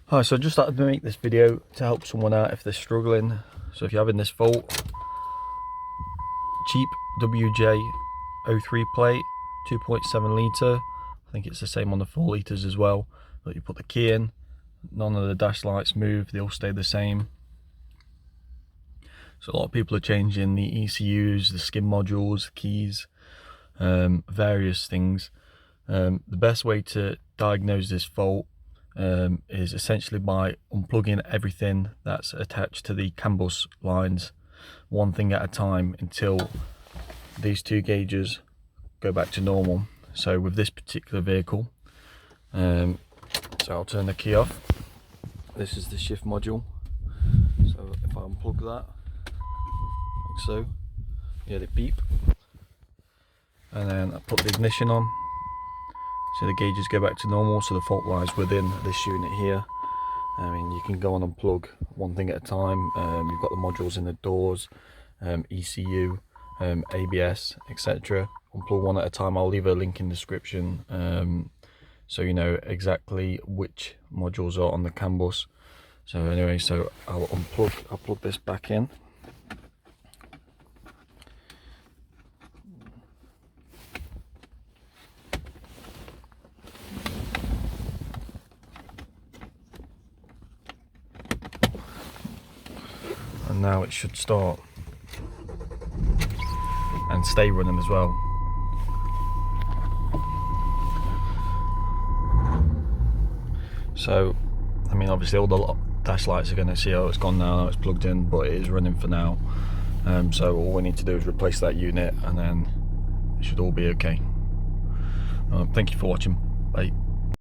Hi, so I just started to make this video to help someone out if they're struggling. So if you're having this fault, cheap WJ03 plate, 2.7 litre. I think it's the same on the 4 litres as well. But you put the key in, none of the dash lights move, they all stay the same. So a lot of people are changing the ECUs, the skin modules, keys, various things. The best way to diagnose this fault is essentially by unplugging everything that's attached to the CAN bus lines one thing at a time until these two gauges go back to normal. So with this particular vehicle, so I'll turn the key off. This is the shift module. So if I unplug that, like so, you hear it beep, and then I put the ignition on. So the gauges go back to normal, so the fault lies within this unit here. I mean, you can go and unplug one thing at a time. You've got the modules in the doors, ECU, ABS, etc. Unplug one at a time. I'll leave a link in the description so you know exactly which modules are on the CAN bus. So anyway, so I'll plug this back in. And now it should start and stay running as well. So I mean, obviously all the dash lights are going to see, oh, it's gone now, it's plugged in, but it is running for now. So all we need to do is replace that unit and then it should all be okay. Thank you for watching. Bye.